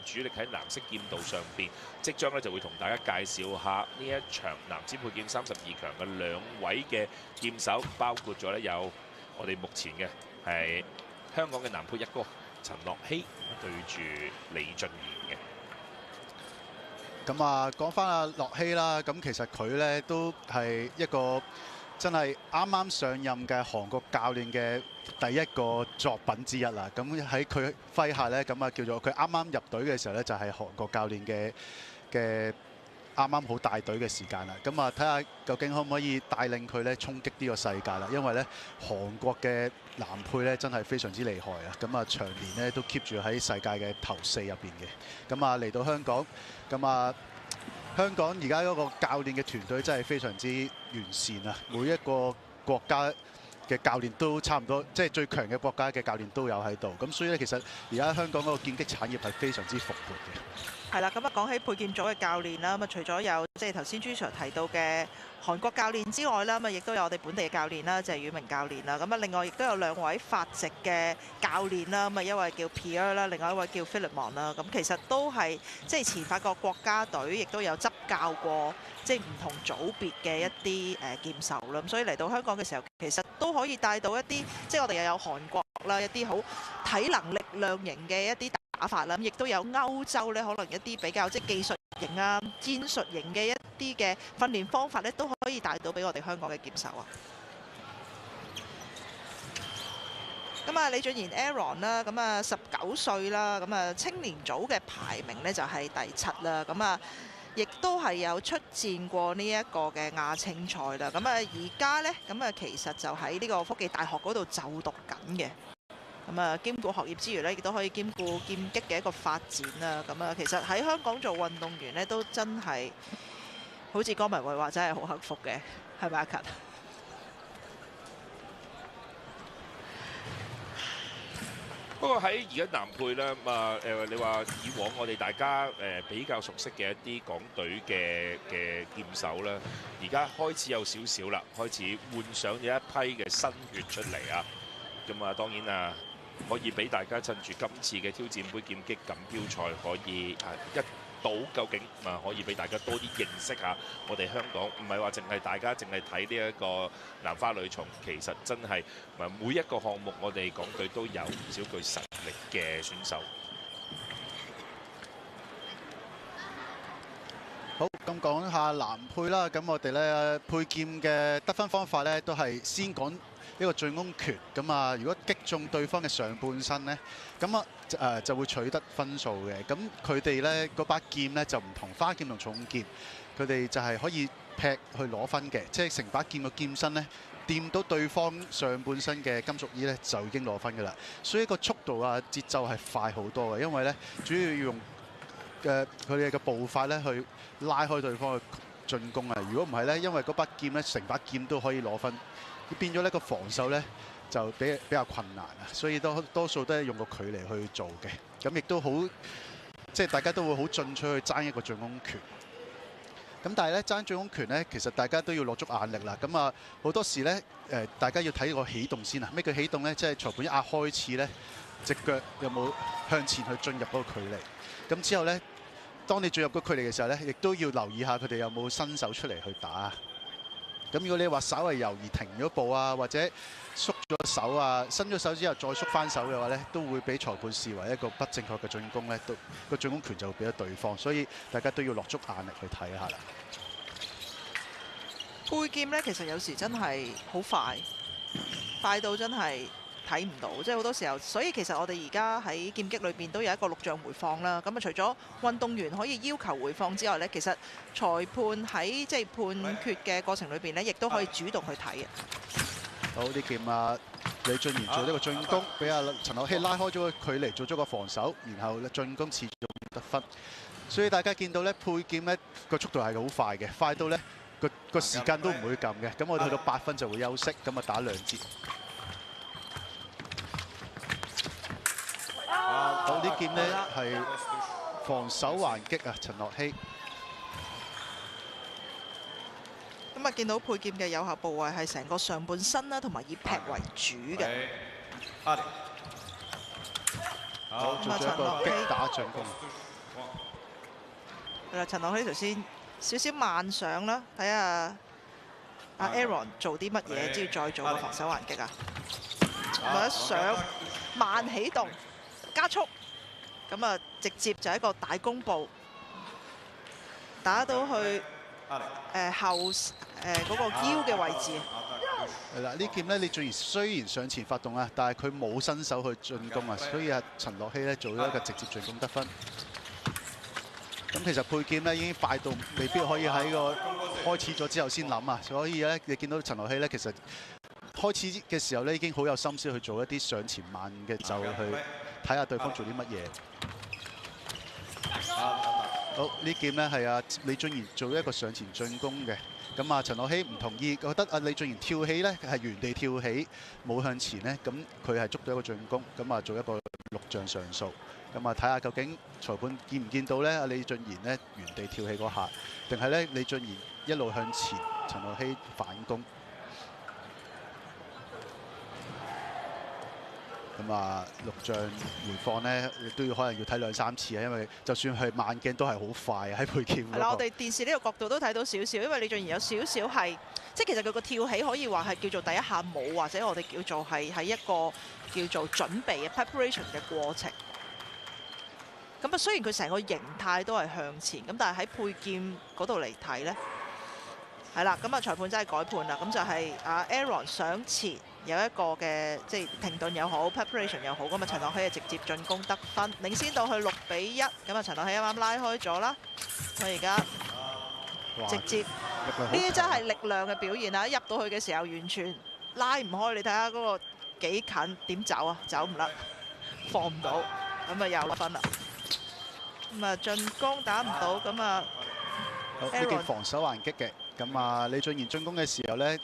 主力喺藍色劍道上邊，即將咧就會同大家介紹下呢一場男子佩劍32強嘅兩位嘅劍手，包括咗咧有我哋目前嘅係香港嘅男配一哥陳樂希對住李俊賢嘅。咁啊，講翻阿樂希啦，咁其實佢咧都係一個真係啱啱上任嘅韓國教練嘅第一個作品之一啦。咁喺佢麾下咧，咁啊叫做佢啱啱入隊嘅時候咧，就係韓國教練嘅啱啱好帶隊嘅時間啦。咁啊睇下究竟可唔可以帶領佢咧衝擊呢個世界啦。因為咧韓國嘅男配咧真係非常之厲害啊。咁啊長年咧都 keep 住喺世界嘅頭4入邊嘅。咁啊嚟到香港，咁啊香港而家嗰個教練嘅團隊真係非常之完善啊！每一個國家嘅教練都差唔多，即係最強嘅國家嘅教練都有喺度。咁所以咧，其實而家香港嗰個劍擊產業係非常之蓬勃嘅。係啦，咁啊講起佩劍組嘅教練啦，咁啊除咗有即係頭先朱 Sir 提到嘅韓國教練之外啦，咁啊亦都有我哋本地嘅教練啦，就係宇明教練啦。咁啊另外亦都有2位法籍嘅教練啦，咁啊一位叫 Pierre 啦，另外一位叫 Philemon 啦。咁其實都係即係前法國國家隊，亦都有執教過即係唔同組別嘅一啲劍手啦。咁所以嚟到香港嘅時候，其實都可以帶到一啲即係我哋又有韓國啦，一啲好體能力量型嘅一啲打法啦，亦都有歐洲咧，可能一啲比較即係技術型啊、戰術型嘅一啲嘅訓練方法咧，都可以帶到俾我哋香港嘅劍手啊。咁啊，李俊賢 Aaron 啦，咁啊19歲啦，咁啊青年組嘅排名咧就係第7啦，咁啊亦都係有出戰過呢一個嘅亞青賽啦。咁啊而家咧，咁啊其實就喺呢個科技大學嗰度就讀緊嘅。咁啊，兼顧學業之餘咧，亦都可以兼顧劍擊嘅一個發展啦。咁啊，其實喺香港做運動員咧，都真係好似江文慧話，真係好幸福嘅，係咪阿勤？不過喺而家男配咧，你話以往我哋大家比較熟悉嘅一啲港隊嘅劍手啦，而家開始有少少啦，開始換上咗一批嘅新血出嚟啊！咁啊，當然啊，可以俾大家趁住今次嘅挑戰杯劍擊錦標賽，可以一睹究竟可以俾大家多啲認識下我哋香港，唔係話淨係大家淨係睇呢一個男花女蟲，其實真係每一個項目我哋港隊都有唔少具實力嘅選手。好，咁講下男配啦。咁我哋咧配劍嘅得分方法咧，都係先講一個進攻拳。咁啊，如果擊中對方嘅上半身咧，咁啊就會取得分數嘅。咁佢哋咧嗰把劍咧就唔同花劍同重劍，佢哋就係可以劈去攞分嘅，即係成把劍個劍身咧掂到對方上半身嘅金屬衣咧就已經攞分㗎啦。所以個速度啊節奏係快好多嘅，因為咧主要要用佢哋嘅步伐咧去拉開對方嘅進攻啊！如果唔係咧，因為嗰把劍咧成把劍都可以攞分，變咗呢個防守咧就比較困難啊！所以多數都係用個距離去做嘅，咁亦都好即係大家都會好進取去爭一個進攻權。咁但係咧爭進攻權咧，其實大家都要落足眼力啦。咁啊好多時咧大家要睇個起動先啊！咩叫起動咧？即係裁判一壓開始咧，隻腳有冇向前去進入嗰個距離？咁之後咧，當你進入個距離嘅時候咧，亦都要留意下佢哋有冇伸手出嚟去打。咁如果你話稍為猶豫停咗步啊，或者縮咗手啊，伸咗手之後再縮翻手嘅話咧，都會俾裁判視為一個不正確嘅進攻咧，個進攻權就會俾咗對方。所以大家都要落足眼力去睇下啦。配劍咧，其實有時真係好快，快到真係睇唔到，即係好多時候。所以其實我哋而家喺劍擊裏邊都有一個錄像回放啦。咁啊，除咗運動員可以要求回放之外呢，其實裁判喺即係判決嘅過程裏邊呢，亦都可以主動去睇嘅。好，呢劍啊，李俊賢做呢個進攻，俾阿陳樂希拉開咗個距離，做咗個防守，然後咧進攻持續得分。所以大家見到咧配劍咧個速度係好快嘅，快到咧個時間都唔會撳嘅。咁我哋去到8分就會休息，咁啊打2節。好，呢劍咧係防守還擊啊，陳樂希。咁啊，見到配劍嘅有效部位係成個上半身啦，同埋以劈為主嘅。好，做咗一個擊打進攻。係啦，陳樂希頭先少少慢上啦，睇下阿 Aaron 做啲乜嘢，之後再做個防守還擊啊！咁一上慢起動，加速，咁啊直接就係一個大弓步，打到去後嗰個腰嘅位置。係啦，呢劍咧，李俊賢雖然上前發動啊，但係佢冇伸手去進攻啊，所以啊陳樂希咧做咗一個直接進攻得分。咁其實配劍咧已經快到未必可以喺個開始咗之後先諗啊，所以咧你見到陳樂希咧其實開始嘅時候咧已經好有心思去做一啲上前慢嘅就去睇下對方做啲乜嘢。好，呢劍咧係啊李俊賢做一個上前進攻嘅。咁啊陳樂希唔同意，覺得啊李俊賢跳起咧係原地跳起，冇向前咧，咁佢係捉到一個進攻，咁啊做一個6將上訴。咁啊睇下究竟裁判見唔見到咧？阿李俊賢咧原地跳起嗰下，定係咧李俊賢一路向前，陳樂希反攻。咁啊6將回放咧，都要可能要睇2、3次啊，因為就算係慢鏡都係好快喺配劍。係啦，我哋電視呢個角度都睇到少少，因為李俊賢有少少係，即係其實佢個跳起可以話係叫做第一下舞，或者我哋叫做係喺一個叫做準備嘅 preparation 嘅過程。咁啊，雖然佢成個形態都係向前，咁但係喺配劍嗰度嚟睇咧，係啦，咁啊裁判真係改判啦，咁就係阿 Aaron 上前有一個嘅即係停頓又好 ，preparation 又好，咁啊陳樂希係直接進攻得分，領先到去6-1，咁啊陳樂希啱啱拉開咗啦，佢而家直接呢啲真係力量嘅表現啊！一入到去嘅時候完全拉唔開，你睇下嗰個幾近點走啊，走唔甩，放唔到，咁啊又分啦。咁啊進攻打唔到，咁啊呢件防守還擊嘅，咁啊李俊賢進攻嘅時候咧，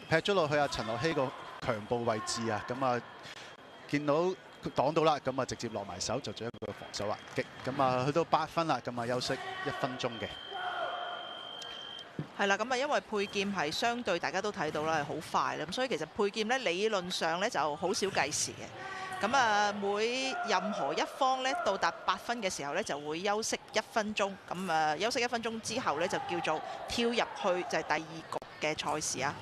劈咗落去啊陳樂希個強部位置啊，咁啊見到佢擋到啦，咁啊直接落埋手就做一個防守還擊，咁啊去到8分啦，咁啊休息1分鐘嘅。係啦，咁啊因為配劍係相對大家都睇到啦，係好快啦，咁所以其實配劍咧理論上咧就好少計時嘅。咁啊，任何一方咧到達8分嘅時候咧，就會休息1分鐘。咁啊，休息1分鐘之後咧，就叫做跳入去就係第2局嘅賽事啊。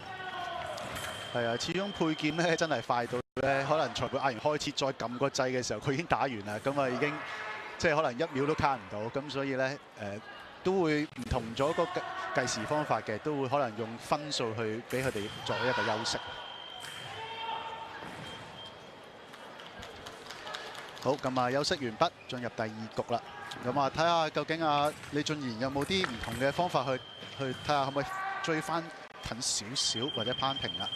係啊，始終配劍咧真係快到咧，可能裁判嗌完開始再撳個掣嘅時候，佢已經打完啦。咁啊已經即係可能1秒都卡唔到，咁所以咧都會唔同咗個計時方法嘅，都會可能用分數去俾佢哋作一個休息。好，咁啊休息完畢，進入第2局啦。咁啊睇下究竟啊李俊賢有冇啲唔同嘅方法去睇下可唔可以追翻近少少或者攀平啦。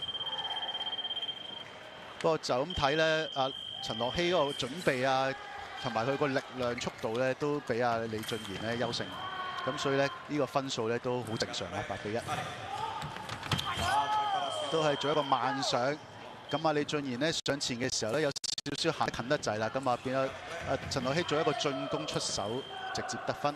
不過就咁睇咧，阿陳樂希嗰個準備啊，同埋佢個力量速度咧，都比阿李俊賢咧優勝。咁所以咧呢個分數咧都好正常啦，8-1。都係做一個慢上。咁啊李俊賢咧上前嘅時候咧有少少行近得滯啦，咁啊變咗陳樂希做一個進攻出手，直接得分。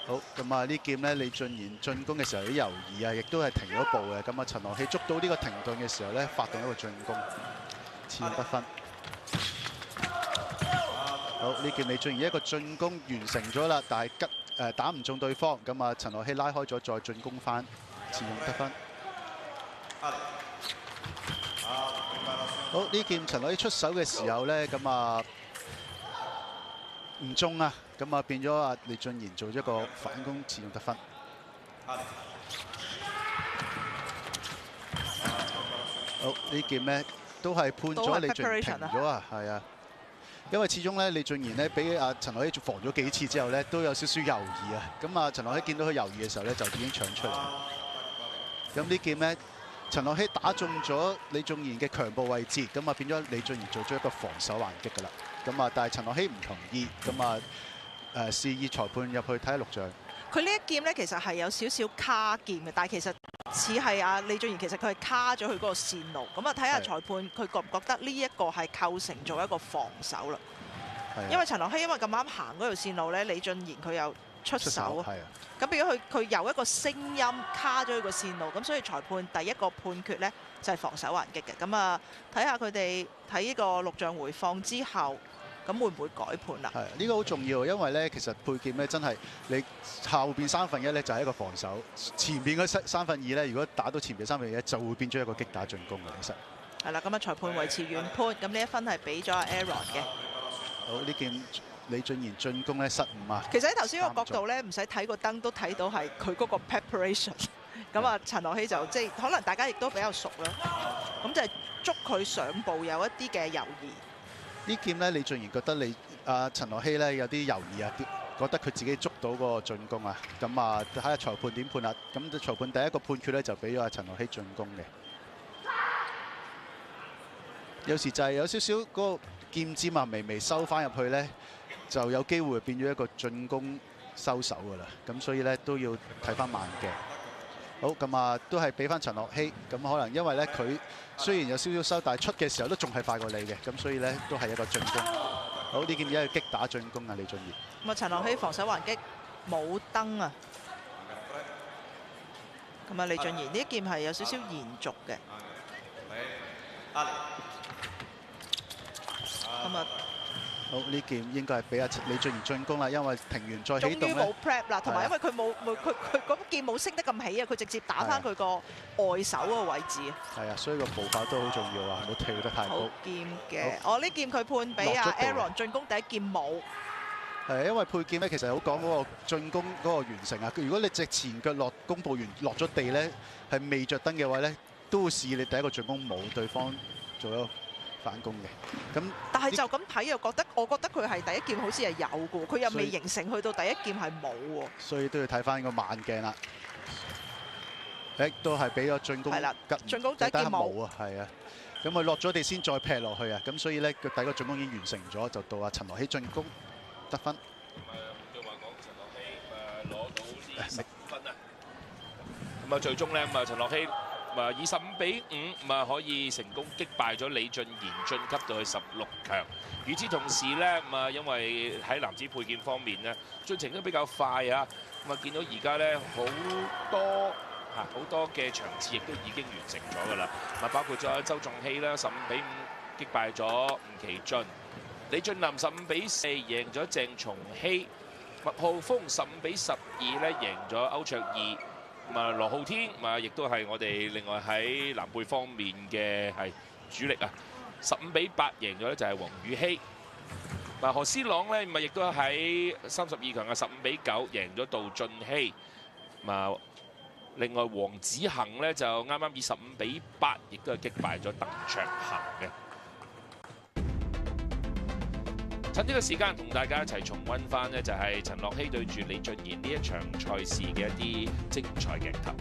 好，咁啊呢劍咧李俊賢進攻嘅時候有啲猶豫啊，亦都係停咗步嘅。咁啊陳樂希捉到呢個停頓嘅時候咧，發動一個進攻，次得分。好，呢劍李俊賢一個進攻完成咗啦，但係打唔中對方，咁啊陳樂希拉開咗再進攻翻，次用得分。好，呢劍陳樂希出手嘅時候咧，咁啊唔中啊，咁啊變咗啊李俊賢做一個反攻，次用得分。好，呢劍咧都係判咗李俊賢停咗啊，係啊，因為始終咧李俊賢咧俾阿陳樂希防咗幾次之後咧，都有少少猶豫啊。咁啊陳樂希見到佢猶豫嘅時候咧，就已經搶出嚟。咁呢劍咧，陳樂希打中咗李俊賢嘅強部位置，咁啊變咗李俊賢做咗一個防守還擊㗎啦。咁啊，但係陳樂希唔同意，咁啊示意裁判入去睇下6將。佢呢一劍咧，其實係有少少卡劍嘅，但係其實似係啊李俊賢其實佢係卡咗佢嗰個線路。咁啊睇下裁判佢覺唔覺得呢一個係構成做一個防守啦。因為陳樂希因為咁啱行嗰條線路咧，李俊賢佢又出手啊。係啊，咁變咗佢有一個聲音卡咗佢個線路，咁所以裁判第一個判決呢就係防守還擊嘅。咁啊，睇下佢哋睇呢個錄像回放之後，咁會唔會改判啦？係呢個好重要，因為咧其實配劍咧真係你後邊1/3咧就係一個防守，前邊嗰2/3咧如果打到前邊1/3就會變咗一個擊打進攻嘅。其實係啦，咁啊裁判維持原判，咁呢一分係俾咗阿 Aaron 嘅。好，呢劍李俊賢進攻咧失誤啊！其實喺頭先個角度咧，唔使睇個燈都睇到係佢嗰個 preparation。咁啊，陳樂希就即係可能大家亦都比較熟啦。咁就係捉佢上步有一啲嘅猶豫。呢劍咧，李俊賢覺得陳樂希咧有啲猶豫啊，覺得佢自己捉到嗰個進攻啊。咁啊，睇下裁判點判啦。咁裁判第一個判決咧就俾咗阿陳樂希進攻嘅。有時就係有少少嗰個劍尖啊，微微收翻入去咧，就有機會變咗一個進攻收手㗎啦。咁所以咧都要睇翻慢嘅。好，咁啊都係俾翻陳樂希。咁可能因為咧佢雖然有少少收，但係出嘅時候都仲係快過你嘅。咁所以咧都係一個進攻。好，呢劍而家係擊打進攻啊，李俊賢。咁啊，陳樂希防守還擊冇燈啊。咁啊，李俊賢呢一劍係有少少延續嘅。咁啊，好，呢劍應該係俾阿李俊賢進攻啦，因為停完再起動咧。終於冇 prep 啦，同埋因為佢嗰劍冇升得咁起啊，佢直接打翻佢個外手嗰個位置啊。係啊，所以個步伐都好重要啊，唔好跳得太高。好劍嘅，哦呢劍佢判俾阿 Aaron 進攻第一劍冇。係因為配劍咧，其實好講嗰個進攻嗰個完成啊。如果你隻前腳公布完落咗地咧，係未着燈嘅話咧，都會示意你第一個進攻冇，對方做咗反攻嘅。咁但係就咁睇又覺得，我覺得佢係第一劍好似係有嘅，佢又未形成去到第一劍係冇喎。所以都要睇翻個慢鏡啦。都係俾咗進攻，係啦，進攻第一劍冇啊，係啊。咁佢落咗地先再劈落去啊。咁所以咧，佢第一個進攻已經完成咗，就到阿陳樂希進攻得分。換句話講，陳樂希攞到呢10分啊。咁啊，最終咧陳樂希以15-5可以成功擊敗咗李俊賢，晉級到去16強。與此同時咧因為喺男子配劍方面咧進程都比較快啊。見到而家咧好多嘅場次亦都已經完成咗㗎啦。包括咗周仲希啦，15-5擊敗咗吳其俊。李俊林15-4贏咗鄭松希。麥浩峰15-12咧贏咗歐卓義。羅浩天亦都係我哋另外喺男配方面嘅係主力啊，15-8贏咗咧就係黃宇希。何思朗咧亦都喺32強嘅15-9贏咗杜俊熙。另外黃子恒咧就啱啱以15-8亦都係擊敗咗鄧卓恒嘅。趁呢個時間同大家一齊重溫翻呢，就係陳樂希對住李俊賢呢一場賽事嘅一啲精彩鏡頭。